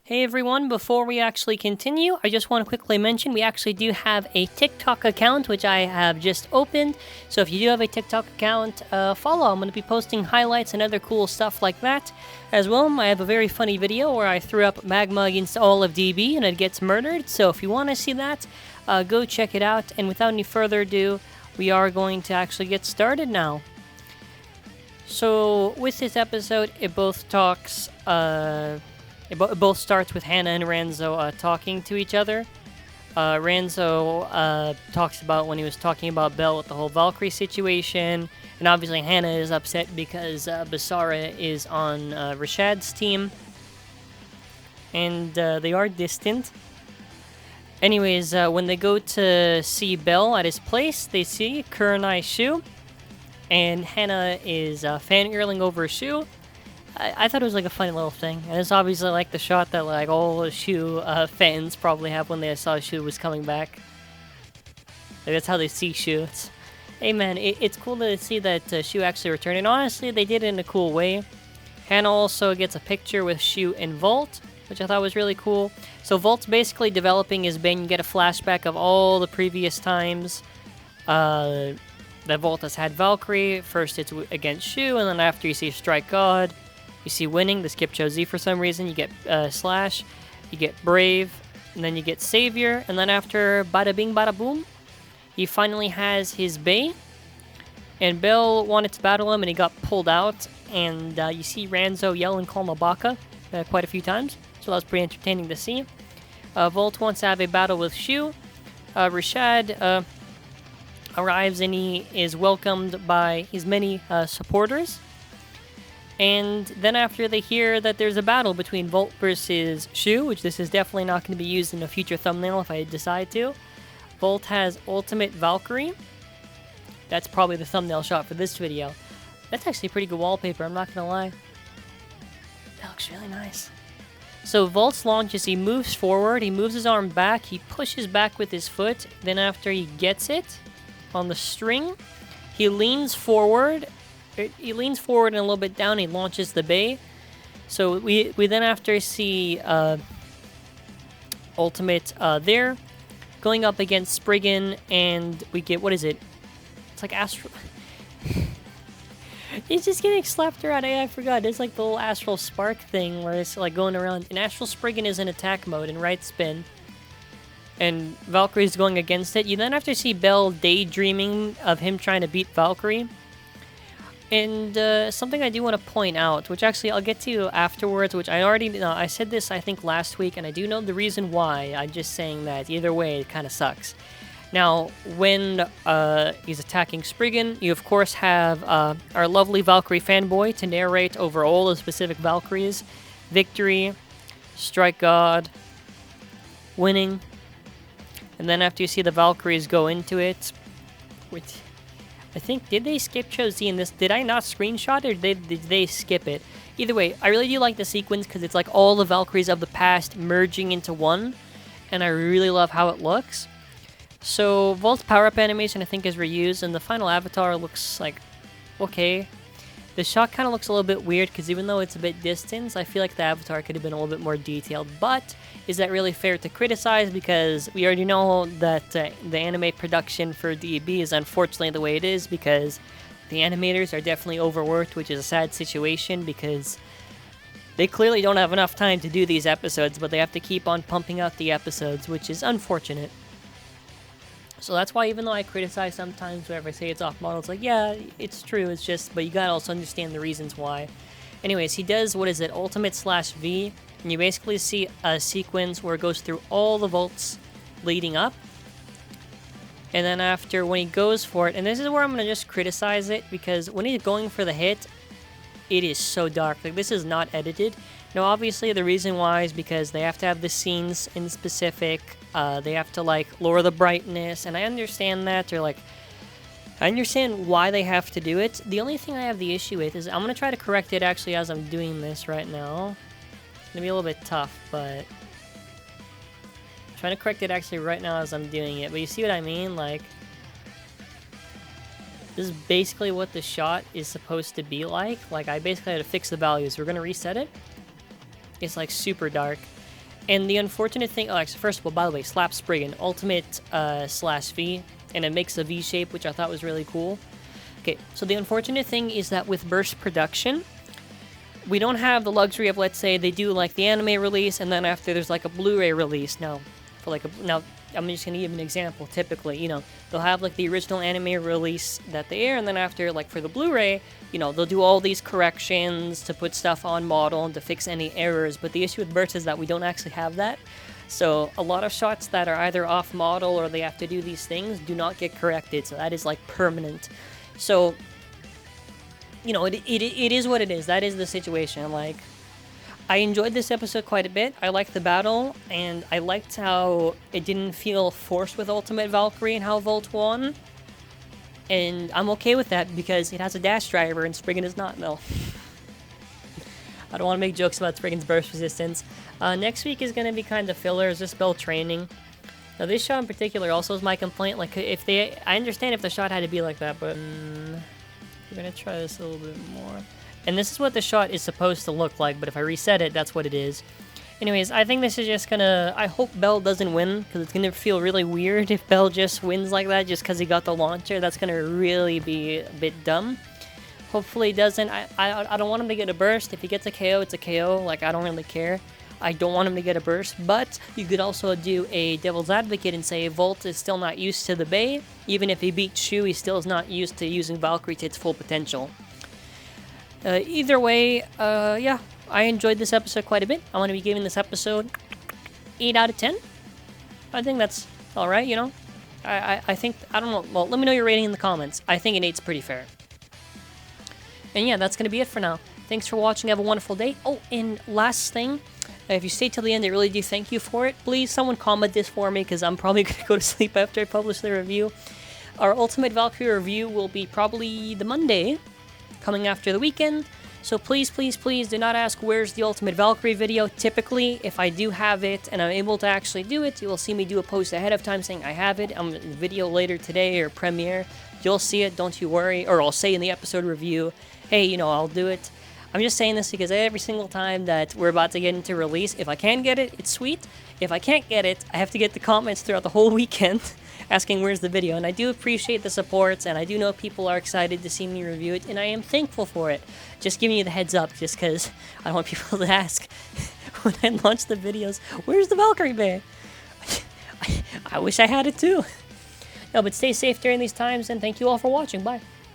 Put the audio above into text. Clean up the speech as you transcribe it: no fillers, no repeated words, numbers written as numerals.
Hey everyone, before we actually continue, I just want to quickly mention we actually do have a TikTok account which I have just opened. So if you do have a TikTok account, follow. I'm going to be posting highlights and other cool stuff like that. As well, I have a very funny video where I threw up magma against all of DB and it gets murdered. So if you want to see that, go check it out. And without any further ado, we are going to actually get started now. So with this episode, it both talks... It both starts with Hannah and Ranzo talking to each other. Ranzo talks about when he was talking about Belle with the whole Valkyrie situation. And obviously Hannah is upset because Basara is on Rashad's team. And they are distant. Anyways, when they go to see Belle at his place, they see Kurenai Shu. And Hannah is fangirling over Shu. I thought it was like a funny little thing, and it's obviously like the shot that like all the Shu fans probably have when they saw Shu was coming back. Like, that's how they see Shu. Hey man, it's cool to see that Shu actually returned, and honestly, they did it in a cool way. Hannah also gets a picture with Shu and Volt, which I thought was really cool. So Volt's basically developing his bane. You get a flashback of all the previous times that Volt has had Valkyrie. First it's against Shu, and then after you see Strike God. You see winning, the skip chose Z for some reason, you get Slash, you get Brave, and then you get Savior, and then after bada bing bada boom, he finally has his Bay, and Belle wanted to battle him and he got pulled out, and you see Ranzo yell and call him a baka quite a few times, so that was pretty entertaining to see. Volt wants to have a battle with Shu. Rashad arrives and he is welcomed by his many supporters. And then after they hear that there's a battle between Volt versus Shu, which this is definitely not going to be used in a future thumbnail if I decide to. Volt has Ultimate Valkyrie. That's probably the thumbnail shot for this video. That's actually pretty good wallpaper, I'm not going to lie. That looks really nice. So Volt's launches, he moves forward, he moves his arm back, he pushes back with his foot. Then after he gets it on the string, he leans forward. He leans forward and a little bit down. He launches the Bay. So we then after see Ultimate there going up against Spriggan, and we get, what is it? It's like Astral. He's just getting slapped around. I forgot. It's like the little Astral Spark thing where it's like going around. And Astral Spriggan is in attack mode in right spin, and Valkyrie's going against it. You then have to see Belle daydreaming of him trying to beat Valkyrie. And something I do want to point out, which actually I'll get to afterwards, which I already know. I said this, I think, last week, and I do know the reason why. I'm just saying that either way, it kind of sucks. Now, when he's attacking Spriggan, you of course have our lovely Valkyrie fanboy to narrate over all the specific Valkyries. Victory, Strike God, winning. And then after you see the Valkyries go into it, which... I think, did they skip Chose in this? Did I not screenshot it, or did they skip it? Either way, I really do like the sequence because it's like all the Valkyries of the past merging into one, and I really love how it looks. So Volt's power-up animation I think is reused, and the final avatar looks like okay. The shot kind of looks a little bit weird because even though it's a bit distant, I feel like the avatar could have been a little bit more detailed. But is that really fair to criticize? Because we already know that the anime production for DB is unfortunately the way it is, because the animators are definitely overworked, which is a sad situation because they clearly don't have enough time to do these episodes, but they have to keep on pumping out the episodes, which is unfortunate. So that's why even though I criticize sometimes whenever I say it's off model, it's like, yeah, it's true, it's just, but you gotta also understand the reasons why. Anyways, he does, what is it, Ultimate/V, and you basically see a sequence where it goes through all the Volts leading up. And then after, when he goes for it, and this is where I'm gonna just criticize it, because when he's going for the hit, it is so dark. Like, this is not edited. Now, obviously, the reason why is because they have to have the scenes in specific. They have to, like, lower the brightness, and I understand that. Or, like, I understand why they have to do it. The only thing I have the issue with is I'm going to try to correct it, actually, as I'm doing this right now. It's going to be a little bit tough, but... I'm trying to correct it, actually, right now as I'm doing it. But you see what I mean? Like... This is basically what the shot is supposed to be like. Like, I basically had to fix the values. We're going to reset it. It's, like, super dark. And the unfortunate thing, actually, first of all, by the way, slap Spriggan, ultimate /V, and it makes a V shape, which I thought was really cool. Okay, so the unfortunate thing is that with burst production, we don't have the luxury of, let's say, they do like the anime release, and then after there's like a Blu-ray release. Now, I'm just gonna give an example. Typically, you know, they'll have like the original anime release that they air, and then after, like for the Blu-ray, you know, they'll do all these corrections to put stuff on model and to fix any errors. But the issue with burst is that we don't actually have that. So a lot of shots that are either off model or they have to do these things do not get corrected. So that is like permanent. So, you know, it is what it is. That is the situation. Like, I enjoyed this episode quite a bit. I liked the battle, and I liked how it didn't feel forced with Ultimate Valkyrie and how Volt won. And I'm okay with that because it has a dash driver and Spriggan does not, though. I don't want to make jokes about Spriggan's burst resistance. Next week is going to be kind of filler, is just Bell training. Now this shot in particular also is my complaint. Like, I understand if the shot had to be like that, but we're going to try this a little bit more. And this is what the shot is supposed to look like, but if I reset it, that's what it is. Anyways, I think this is just gonna... I hope Bell doesn't win, because it's gonna feel really weird if Bell just wins like that, just because he got the launcher. That's gonna really be a bit dumb. Hopefully he doesn't. I don't want him to get a burst. If he gets a KO, it's a KO. Like, I don't really care. I don't want him to get a burst, but you could also do a devil's advocate and say Volt is still not used to the Bay. Even if he beats Shu, he still is not used to using Valkyrie to its full potential. Either way, yeah, I enjoyed this episode quite a bit. I want to be giving this episode 8 out of 10. I think that's alright, you know? I think, I don't know, well, let me know your rating in the comments. I think an 8's pretty fair. And yeah, that's going to be it for now. Thanks for watching, have a wonderful day. Oh, and last thing, if you stay till the end, I really do thank you for it. Please, someone comment this for me, because I'm probably going to go to sleep after I publish the review. Our Ultimate Valkyrie review will be probably the Monday, coming after the weekend. So please, please, please do not ask where's the Ultimate Valkyrie video. Typically, if I do have it and I'm able to actually do it, you will see me do a post ahead of time saying I have it. I'm in the video later today or premiere. You'll see it, don't you worry. Or I'll say in the episode review, hey, you know, I'll do it. I'm just saying this because every single time that we're about to get into release, if I can get it, it's sweet. If I can't get it, I have to get the comments throughout the whole weekend asking where's the video. And I do appreciate the supports, and I do know people are excited to see me review it, and I am thankful for it. Just giving you the heads up, just because I don't want people to ask when I launch the videos, where's the Valkyrie Bay? I wish I had it too. No, but stay safe during these times, and thank you all for watching. Bye.